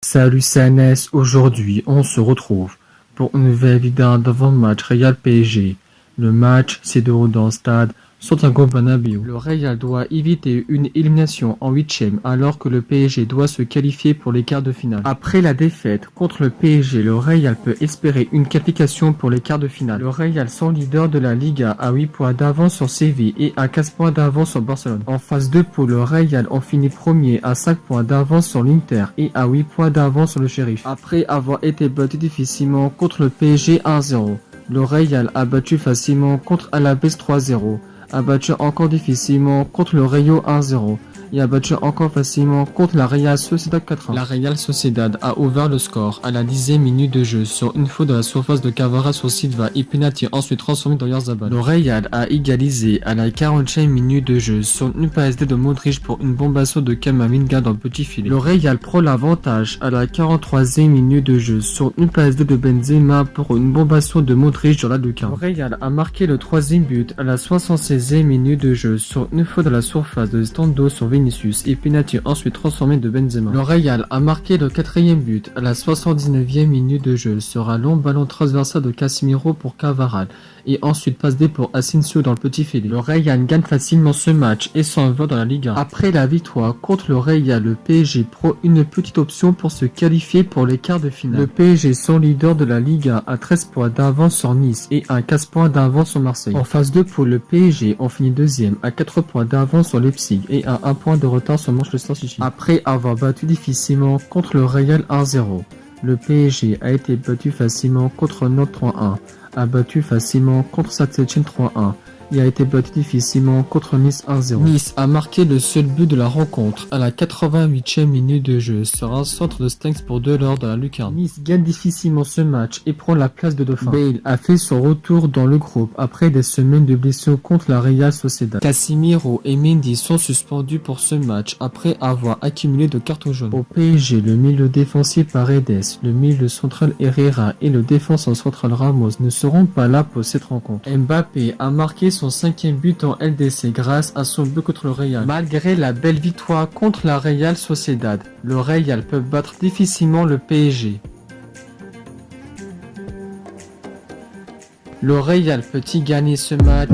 Salut CNS, aujourd'hui on se retrouve pour une nouvelle vidéo d'avant-match Real PSG. Le match s'est déroulé dans le stade Santiago Bernabéu. Le Real doit éviter une élimination en 8e alors que le PSG doit se qualifier pour les quarts de finale. Après la défaite contre le PSG, le Real peut espérer une qualification pour les quarts de finale. Le Real sont leader de la Liga à 8 points d'avance sur Séville et à 15 points d'avance sur Barcelone. En phase 2 pour le Real ont fini premier à 5 points d'avance sur l'Inter et à 8 points d'avance sur le Sheriff. Après avoir été battu difficilement contre le PSG 1-0, le Real a battu facilement contre Alaves 3-0. A battu encore difficilement contre le Rayo 1-0 et a battu encore facilement contre la Real Sociedad 4-1. La Real Sociedad a ouvert le score à la 10e minute de jeu sur une faute de la surface de Cavara sur Silva et penalty ensuite transformé dans Oyarzabal. Le Real a égalisé à la 40e minute de jeu sur une passe de Modric pour une bombasso de Camavinga dans le petit filet. Le Real prend l'avantage à la 43e minute de jeu sur une passe de Benzema pour une bombasso de Modric dans la lucarne. Le Real a marqué le troisième but à la 76e minute de jeu sur une faute de la surface de Stando sur Vinicius et penalty ensuite transformé de Benzema. Le Real a marqué le quatrième but à la 79e minute de jeu sur un long ballon transversal de Casemiro pour Cavaral et ensuite passe D pour Asensio dans le petit filet. Le Real gagne facilement ce match et s'envole dans la Liga. Après la victoire contre le Real, le PSG prend une petite option pour se qualifier pour les quarts de finale. Le PSG sont leader de la Liga à 13 points d'avance sur Nice et à 15 points d'avance sur Marseille. En phase 2 pour le PSG, on finit deuxième à 4 points d'avance sur Leipzig et à 1 point de retard sur Manchester City. Après avoir battu difficilement contre le Real 1-0, le PSG a été battu facilement contre Nantes 3-1, a battu facilement contre Saint-Etienne 3-1 et a été battu difficilement contre Nice 1-0. Nice a marqué le seul but de la rencontre à la 88e minute de jeu sur un centre de Stengs pour Delors dans la lucarne. Nice gagne difficilement ce match et prend la place de dauphin. Bale a fait son retour dans le groupe après des semaines de blessures contre la Real Sociedad. Casemiro et Mendy sont suspendus pour ce match après avoir accumulé de cartons jaunes. Au PSG, le milieu défensif Paredes, le milieu central Herrera et le défenseur central Ramos ne seront pas là pour cette rencontre. Mbappé a marqué son 5e but en LDC grâce à son but contre le Real. Malgré la belle victoire contre la Real Sociedad, le Real peut battre difficilement le PSG. Le Real peut-il gagner ce match?